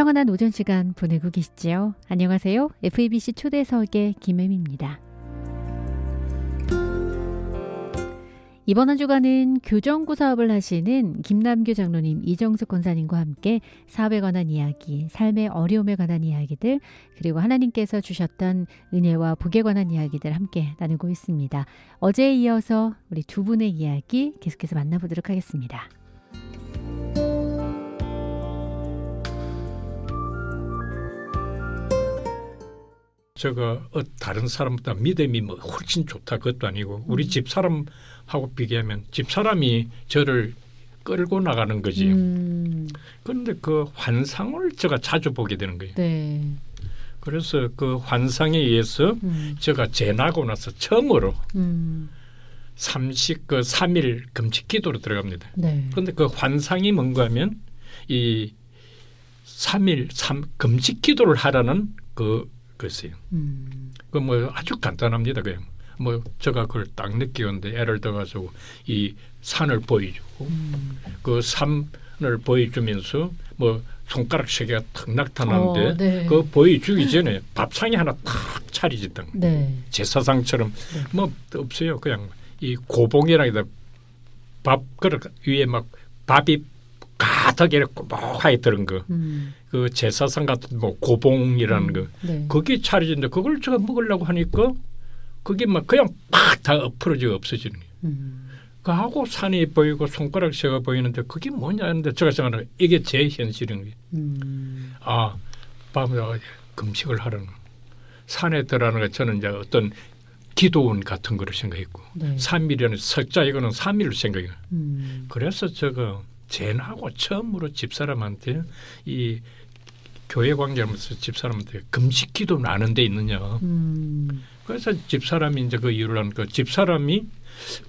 평안한 오전 시간 보내고 계시죠? 안녕하세요. FEBC 초대석의 김혜미입니다. 이번 한 주간은 교정구 사업을 하시는 김남규 장로님, 이정숙 권사님과 함께 사업에 관한 이야기, 삶의 어려움에 관한 이야기들, 그리고 하나님께서 주셨던 은혜와 복에 관한 이야기들 함께 나누고 있습니다. 어제에 이어서 우리 두 분의 이야기 계속해서 만나보도록 하겠습니다. 제가 다른 사람보다 믿음이 뭐 훨씬 좋다 그것도 아니고 우리 집사람하고 비교하면 집사람이 저를 끌고 나가는 거지. 그런데 그 환상을 제가 자주 보게 되는 거예요. 네. 그래서 그 환상에 의해서 제가 재나고 나서 처음으로 3일 금식 기도로 들어갑니다. 네. 그런데 그 환상이 뭔가 하면 이 3일 금식 기도를 하라는 글쎄요. 그 뭐 아주 간단합니다. 그냥 뭐 제가 그걸 딱 느끼는데 애를 들어가지고 이 산을 보여주고 그 산을 보여주면서 뭐 손가락 세 개가 탁 나타나는데 네. 그 보여주기 전에 밥상이 하나 탁 차려졌던 거예요. 네. 제사상처럼 뭐 없어요. 그냥 이 고봉이라기다 밥 그릇 위에 막 밥이 가득 이렇게 꼬박하게 들은 거. 그 제사상 같은 뭐 고봉이라는 거. 네. 그게 차려진데 그걸 제가 먹으려고 하니까 그게 막 그냥 팍 다 엎어지고 없어지는 거예요. 그하고 산이 보이고 손가락 새가 보이는데 그게 뭐냐 하는데 제가 생각하는 이게 제 현실인 거예요. 아, 밤에 금식을 하라는 거. 산에 들어가는 거 저는 이제 어떤 기도원 같은 거를 생각했고 네. 3일이라는 석자 이거는 3일을 생각해요. 그래서 제가 젠하고 처음으로 집사람한테 이 교회 관계하면서 집사람한테 금식 기도는 아는 데 있느냐. 그래서 집사람이 이제 그 이유를 하는 거 집사람이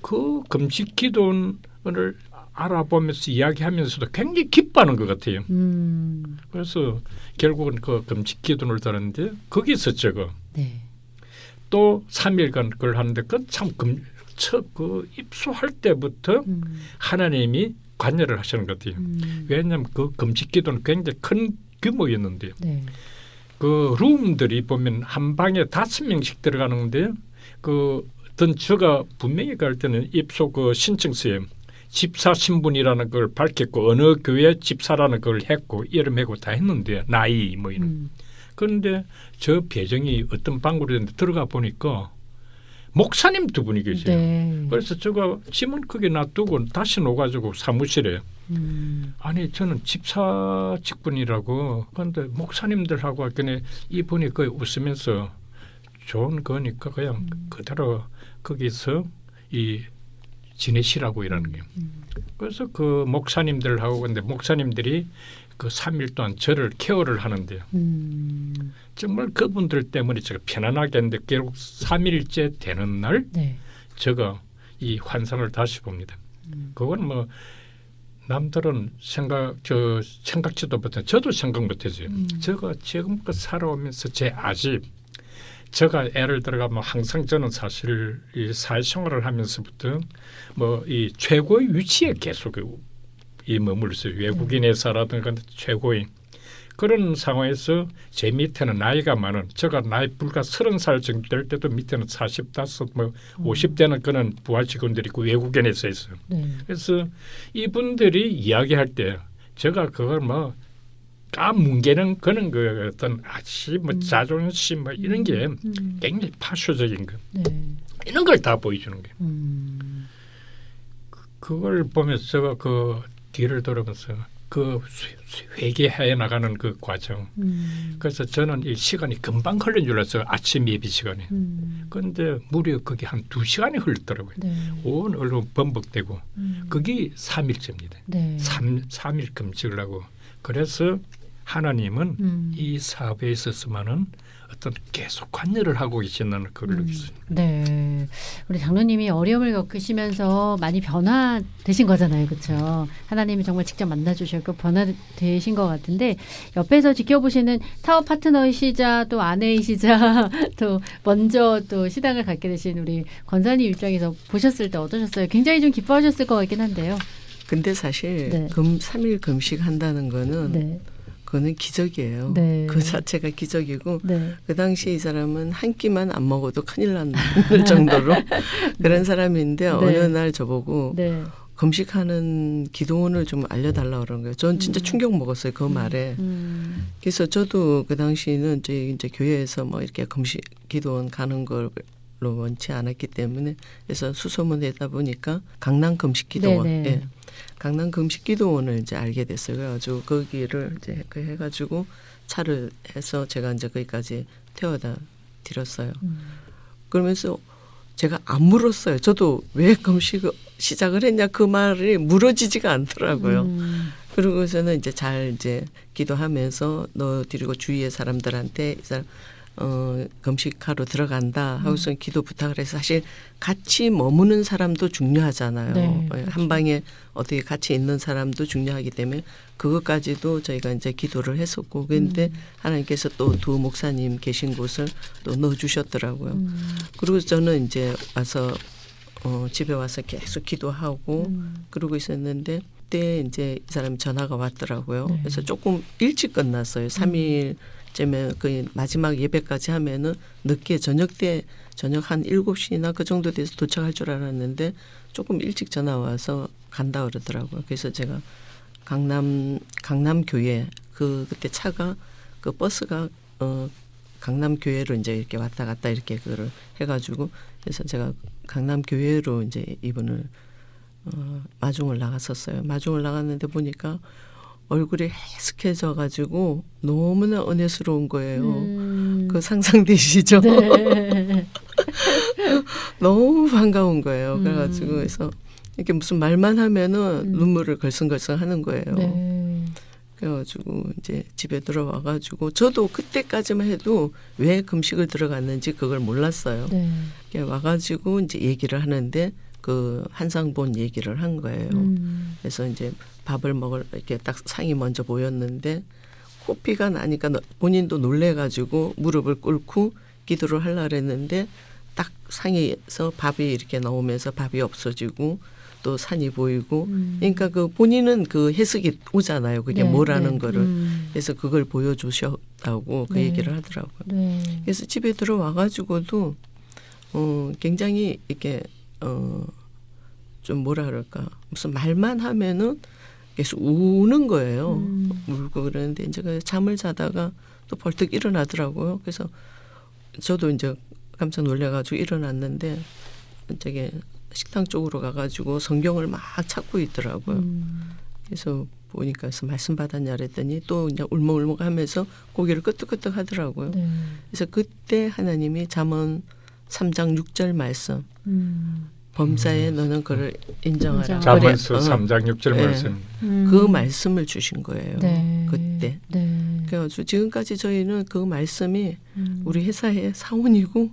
그 금식 기도를 알아보면서 이야기하면서도 굉장히 기뻐하는 것 같아요. 그래서 결국은 그 금식 기도를 들었는데 거기서 제가 네. 또 3일간 그걸 하는데 그참 그 입수할 때부터 하나님이 관여를 하시는 것 같아요. 왜냐하면 그 금식 기도는 굉장히 큰 규모였는데요. 네. 그 룸들이 보면 한 방에 5명씩 들어가는데 그 어떤 제가 분명히 갈 때는 입소 그 신청서에 집사 신분이라는 걸 밝혔고 어느 교회 집사라는 걸 했고 이름하고 다 했는데 나이 뭐 이런. 그런데 저 배정이 어떤 방으로 됐는데 들어가 보니까 목사님 두 분이 계세요. 네. 그래서 제가 짐은 크게 놔두고 다시 놓아가지고 사무실에 아니 저는 집사 직분이라고 그런데 목사님들하고 할때 이분이 거의 웃으면서 좋은 거니까 그냥 그대로 거기서 이 지내시라고 이러는 거예요. 그래서 그 목사님들하고 근데 목사님들이 그 3일 동안 저를 케어를 하는데요. 정말 그분들 때문에 제가 편안하게 했는데 결국 3일째 되는 날 네. 제가 이 환상을 다시 봅니다. 그건 뭐 남들은 생각지도 못한 저도 생각 못했어요. 제가 지금껏 살아오면서 제 아집 제가 애를 들어가면 항상 저는 사실 이 사회생활을 하면서부터 뭐 이 최고의 위치에 계속 이 머물렀어요. 외국인의 사라든가 최고의 그런 상황에서 제 밑에는 나이가 많은 제가 나이 불과 30살 정도 될 때도 밑에는 45, 뭐 50대는 그런 부하 직원들이 있고 외국인에서 있어요. 네. 그래서 이분들이 이야기할 때 제가 그걸 뭐 까뭉개는 그런 그 어떤 아치 뭐 자존심 뭐 이런 게 굉장히 파쇼적인 거 네. 이런 걸 다 보여주는 거예요. 그걸 보면서 제가 그 뒤를 돌아보면서 그 회개해 나가는 그 과정. 그래서 저는 이 시간이 금방 흘린 줄 알았어요. 아침 예비 시간에. 그런데 무려 그게 한 2시간이 흘렀더라고요. 네. 온 얼굴 범벅되고 그게 3일째입니다. 네. 3일 금식을 하고 그래서 하나님은 이 사업에 있어서만은 어떤 계속 관여를 하고 계신다는 걸 느꼈어요. 네, 우리 장로님이 어려움을 겪으시면서 많이 변화되신 거잖아요, 그렇죠? 하나님이 정말 직접 만나주셨고 변화되신 것 같은데 옆에서 지켜보시는 사업 파트너이시자 또 아내이시자 또 먼저 또 시당을 갖게 되신 우리 권사님 입장에서 보셨을 때 어떠셨어요? 굉장히 좀 기뻐하셨을 것 같긴 한데요. 근데 사실 네. 3일 금식한다는 거는 네. 그거는 기적이에요. 네. 그 자체가 기적이고 네. 그 당시 이 사람은 한 끼만 안 먹어도 큰일 날 정도로 그런 사람인데 네. 어느 날 저보고 네. 금식하는 기도원을 좀 알려달라 그런 거예요. 전 진짜 충격 먹었어요. 그 말에. 그래서 저도 그 당시는 이제 교회에서 뭐 이렇게 금식 기도원 가는 걸로 원치 않았기 때문에 그래서 수소문하다 보니까 강남 금식 기도원, 네네. 예. 강남 금식 기도원을 이제 알게 됐어요. 그래가지고 거기를 이제 해가지고 차를 해서 제가 이제 거기까지 태워다 드렸어요. 그러면서 제가 안 물었어요. 저도 왜 금식을 시작을 했냐 그 말이 물어지지가 않더라고요. 그러고서는 이제 잘 이제 기도하면서 너 드리고 주위의 사람들한테 이 사람 금식하러 들어간다 하고서 기도 부탁을 해서 사실 같이 머무는 사람도 중요하잖아요. 네, 그렇죠. 한 방에 어떻게 같이 있는 사람도 중요하기 때문에 그것까지도 저희가 이제 기도를 했었고 그런데 하나님께서 또 두 목사님 계신 곳을 또 넣어주셨더라고요. 그리고 저는 이제 와서 집에 와서 계속 기도하고 그러고 있었는데 그때 이제 이 사람 전화가 왔더라고요. 네. 그래서 조금 일찍 끝났어요. 3일쯤에 그 마지막 예배까지 하면은 늦게 저녁 한 7시나 그 정도 돼서 도착할 줄 알았는데 조금 일찍 전화 와서 간다 그러더라고요. 그래서 제가 강남 교회 그때 차가 그 버스가 강남 교회로 이제 이렇게 왔다 갔다 이렇게 그거를 해가지고 그래서 제가 강남 교회로 이제 이분을 마중을 나갔었어요. 마중을 나갔는데 보니까 얼굴이 해숙해져 가지고 너무나 은혜스러운 거예요. 그 상상되시죠? 네. 너무 반가운 거예요. 그래가지고 그래서 이렇게 무슨 말만 하면은 눈물을 걸성걸성 하는 거예요. 네. 그래가지고 이제 집에 들어와가지고 저도 그때까지만 해도 왜 금식을 들어갔는지 그걸 몰랐어요. 네. 와가지고 이제 얘기를 하는데 그 한상본 얘기를 한 거예요. 그래서 이제 밥을 이렇게 딱 상이 먼저 보였는데 코피가 나니까 본인도 놀래가지고 무릎을 꿇고 기도를 하려고 했는데 딱 상에서 밥이 이렇게 나오면서 밥이 없어지고 또 산이 보이고 그러니까 그 본인은 그 해석이 오잖아요. 그게 네, 뭐라는 네. 거를. 그래서 그걸 보여주셨다고 그 네. 얘기를 하더라고요. 네. 그래서 집에 들어와가지고도 굉장히 이렇게 좀 뭐라 그럴까 무슨 말만 하면은 계속 우는 거예요. 울고 그러는데 이제 그 잠을 자다가 또 벌떡 일어나더라고요. 그래서 저도 이제 깜짝 놀래가지고 일어났는데 저기 식당 쪽으로 가가지고 성경을 막 찾고 있더라고요. 그래서 보니까 그래서 말씀 받았냐 그랬더니 또 그냥 울먹울먹하면서 고개를 끄덕끄덕 하더라고요. 네. 그래서 그때 하나님이 잠언 3장 6절 말씀 범사에 너는 그를 인정하라. 잠언서 3장 6절 네. 말씀. 그 말씀을 주신 거예요. 네. 그때. 네. 그래가지고 지금까지 저희는 그 말씀이 우리 회사의 사원이고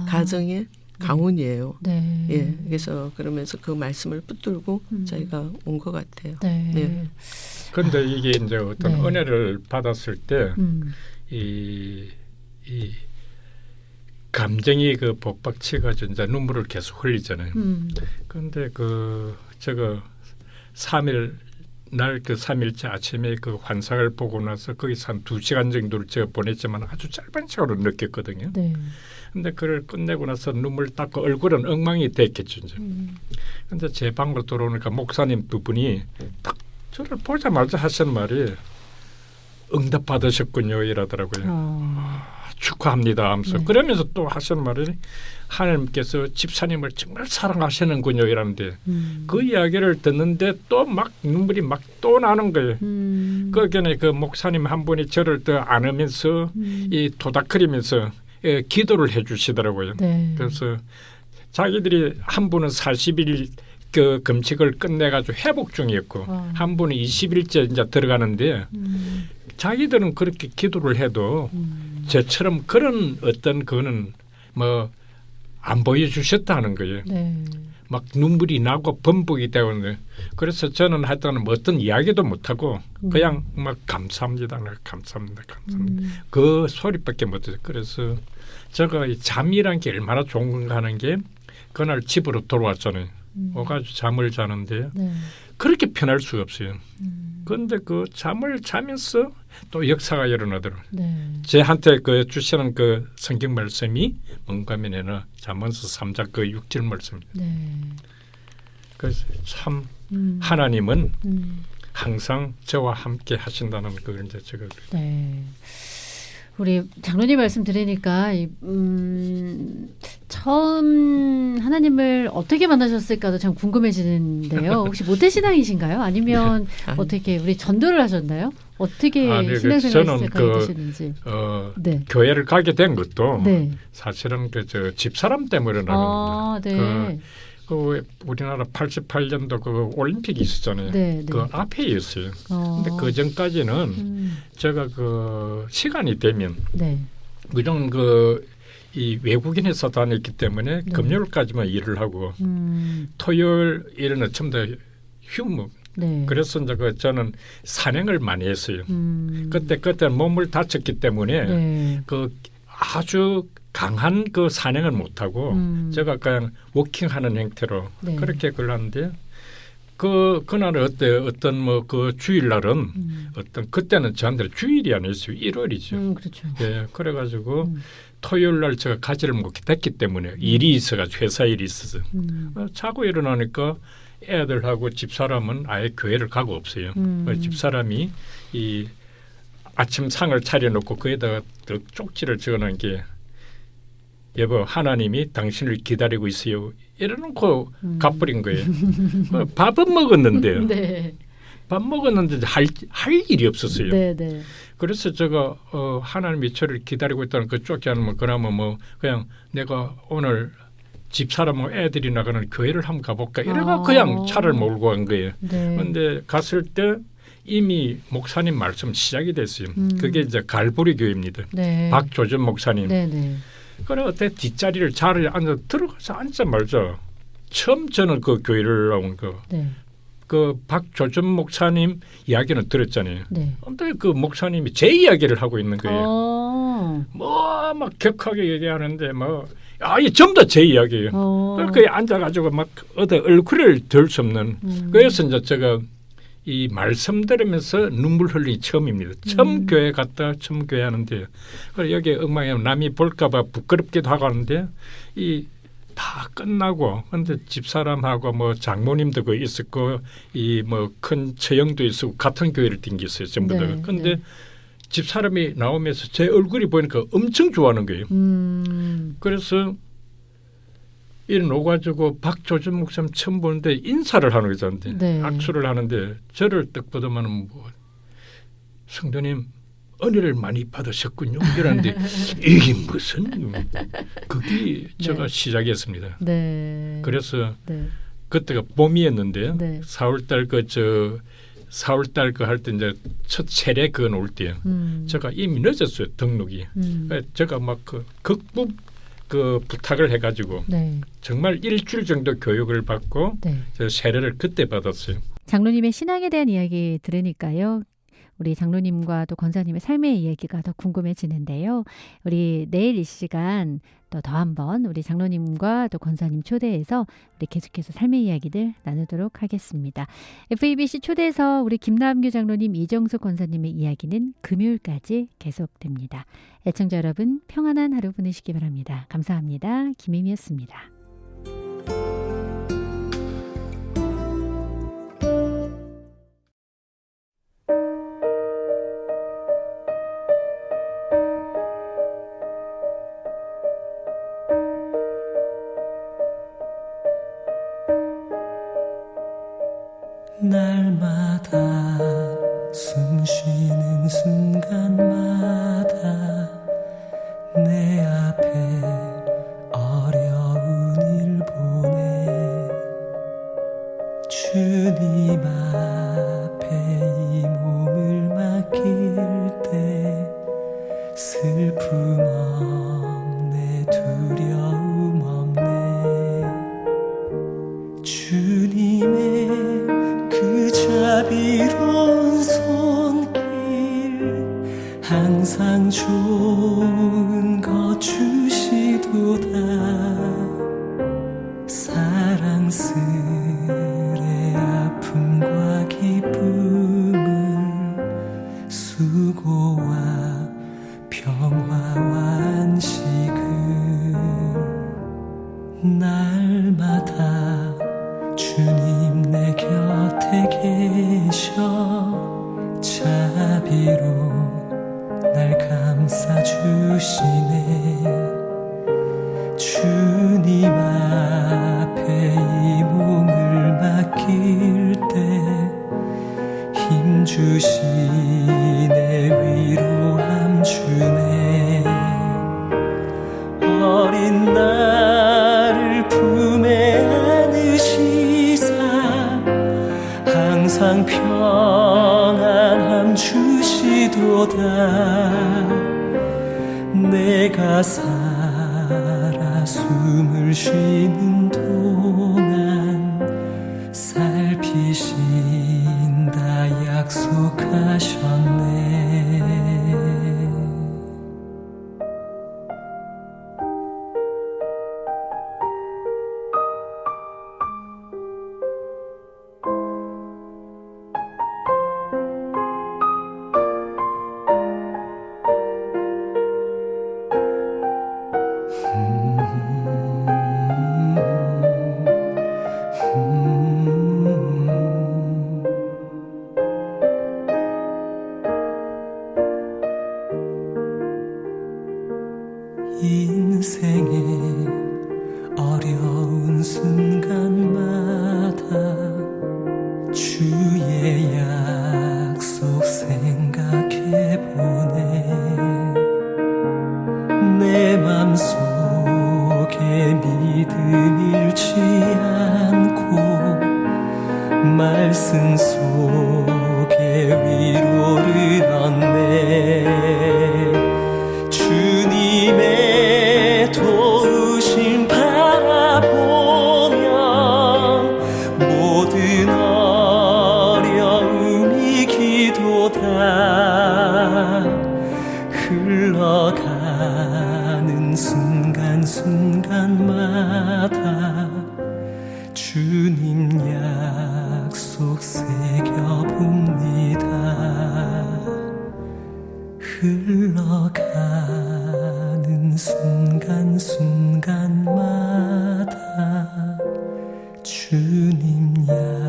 가정의 가훈이에요. 네. 예, 그래서 그러면서 그 말씀을 붙들고 저희가 온 것 같아요. 네. 네. 그런데 이게 이제 어떤 네. 은혜를 받았을 때 이 감정이 그 복박치가지고 이제 눈물을 계속 흘리잖아요. 그런데 그 저거 3일 날 그 3일째 아침에 그 환상을 보고 나서 거기서 한 2시간 정도를 제가 보냈지만 아주 짧은 시간으로 느꼈거든요. 네. 근데 그걸 끝내고 나서 눈물 닦고 얼굴은 엉망이 됐겠죠. 이제. 근데 제 방으로 들어오니까 목사님 두 분이 딱 저를 보자마자 하시는 말이 응답 받으셨군요 이러더라고요. 축하합니다 하면서 네. 그러면서 또 하시는 말이 하나님께서 집사님을 정말 사랑하시는군요 이러는데 그 이야기를 듣는데 또 막 눈물이 막 또 나는 거예요. 그 전에 그 목사님 한 분이 저를 더 안으면서 이 토닥거리면서 기도를 해주시더라고요. 네. 그래서 자기들이 한 분은 40일 그 금식을 끝내가지고 회복 중이었고 한 분은 20일째 이제 들어가는데 자기들은 그렇게 기도를 해도 저처럼 그런 어떤 그거는 뭐 안 보여주셨다는 거예요. 네. 막 눈물이 나고 범벅이 되고 그래서 저는 하여튼 뭐 어떤 이야기도 못하고 그냥 막 감사합니다. 감사합니다. 그 소리밖에 못해요. 그래서 제가 이 잠이란 게 얼마나 좋은 건가 하는 게 그날 집으로 돌아왔잖아요. 와가지고 잠을 자는데 네. 그렇게 편할 수가 없어요. 그런데 그 잠을 자면서 또 역사가 일어나더라고요. 네. 제한테 그 주시는 그 성경 말씀이 뭔가 하면은 잠언서 3장 그 6절 말씀입니다. 네. 그래서 참 하나님은 음. 항상 저와 함께 하신다는 걸 이제 제가 네. 우리 장로님 말씀 들으니까 처음 하나님을 어떻게 만나셨을까도 참 궁금해지는데요. 혹시 모태신앙이신가요? 아니면 아니. 어떻게 우리 전도를 하셨나요? 어떻게 네, 신앙생활 저는 시작하게 되셨는지. 네. 교회를 가게 된 것도 네. 사실은 그 저 집사람 때문에 나는 아, 네. 그 우리나라 88년도 그 올림픽이 있었잖아요. 네, 네. 그 앞에였어요. 근데 그 전까지는 제가 그 시간이 되면 네. 무조건 이 외국인에서 다녔기 때문에 네. 금요일까지만 일을 하고 토요일 일은 전부 다 휴무. 네. 그래서 이제 저는 산행을 많이 했어요. 그때 몸을 다쳤기 때문에 네. 그 아주 강한 그 산행을 못 하고 제가 그냥 워킹하는 형태로 네. 그렇게 걸었는데 그날은 어떤 뭐 그 주일날은 어떤 그때는 저한테 주일이 아니었어요. 일요일이죠. 그렇죠. 예, 그래가지고 토요일날 제가 가지를 못했기 때문에 일이 있어가지고 회사 일이 있어서 자고 일어나니까 애들하고 집사람은 아예 교회를 가고 없어요. 집사람이 이 아침 상을 차려놓고 거기다가 쪽지를 적어놓은 게 여보 하나님이 당신을 기다리고 있어요. 이래놓고 가버린 거예요. 밥은 먹었는데요. 네. 밥 먹었는데 할 일이 없었어요. 네, 네. 그래서 제가 하나님이 저를 기다리고 있다는 그 쪽지 하면 그러면 뭐 그냥 내가 오늘 집사람하고 애들이 나가는 교회를 한번 가볼까 이래가 그냥 차를 몰고 간 거예요. 그런데 네. 갔을 때 이미 목사님 말씀 시작이 됐어요. 그게 이제 갈보리 교회입니다. 네. 박조전 목사님. 네, 네. 그래 어때 뒷자리를 자리에 앉아 들어가서 앉자마자 처음 저는 그 교회를 나온 네. 그 박조전 목사님 이야기는 들었잖아요. 네. 근데 그 목사님이 제 이야기를 하고 있는 거예요. 뭐 막 격하게 얘기하는데 뭐 아예 전부 다 제 이야기예요. 그렇게 앉아가지고 막 어디 얼굴을 들 수 없는. 그래서 이제 제가 이 말씀 들으면서 눈물 흘리기 처음입니다. 처음 교회 갔다 처음 교회 하는데 그래 여기 엉망에 남이 볼까봐 부끄럽기도 하고 하는데 이 다 끝나고 근데 집사람하고 뭐 장모님도 그 있었고 이 뭐 큰 처형도 있었고 같은 교회를 댕겼어요 전부 다. 네, 근데 네. 집사람이 나오면서 제 얼굴이 보니까 엄청 좋아하는 거예요. 그래서 일어나가지고 박조준 목사님 처음 보는데 인사를 하는 거잖아요. 네. 악수를 하는데 저를 딱 보더만은 뭐 성도님 은혜를 많이 받으셨군요. 이러는데 이게 무슨 그게 제가 시작이었습니다. 네. 그래서 네. 그때가 봄이었는데요. 네. 4월달 4월달 그 할 때 이제 첫 세례 그거 올 때요. 제가 이미 늦었어요 등록이. 제가 막 그 극복 그 부탁을 해가지고 네. 정말 일주일 정도 교육을 받고 네. 저 세례를 그때 받았어요. 장로님의 신앙에 대한 이야기 들으니까요. 우리 장로님과 또 권사님의 삶의 이야기가 더 궁금해지는데요. 우리 내일 이 시간 또 더 한번 우리 장로님과 또 권사님 초대해서 우리 계속해서 삶의 이야기들 나누도록 하겠습니다. FEBC 초대해서 우리 김남규 장로님, 이정숙 권사님의 이야기는 금요일까지 계속됩니다. 애청자 여러분 평안한 하루 보내시기 바랍니다. 감사합니다. 김혜미였습니다. 날마다 숨 쉬는 순간마다 내 앞에 어려운 일 보내 주님 앞에 이 몸을 맡길 때 슬픔 없네 두려움 없네 주님의 그 자비로운 손길 항상 좋은 것 주시도다 사랑스레 아픔과 기쁨을 곁에 계셔 자비로 날 감싸주시네. 주님 앞에 이 몸을 맡길 때 힘주시네. 위로함 주네. 어린 나를 품에 안으시사 항상 평안함 주시도다. 내가 살아 숨을 쉬는 동안 살피신다 약속하셨네. 인생의 어려운 순간마다 주의 약속 생각해보네. 내 맘속에 믿음 잃지 않고 말씀 속에 위로를 얻네. 주님의 도우심 바라보며 모든 어려움이 기도다. 흘러가는 순간순간마다 주님 약속 새겨봅니다. 흘러가는 순간순간마다 주님 약속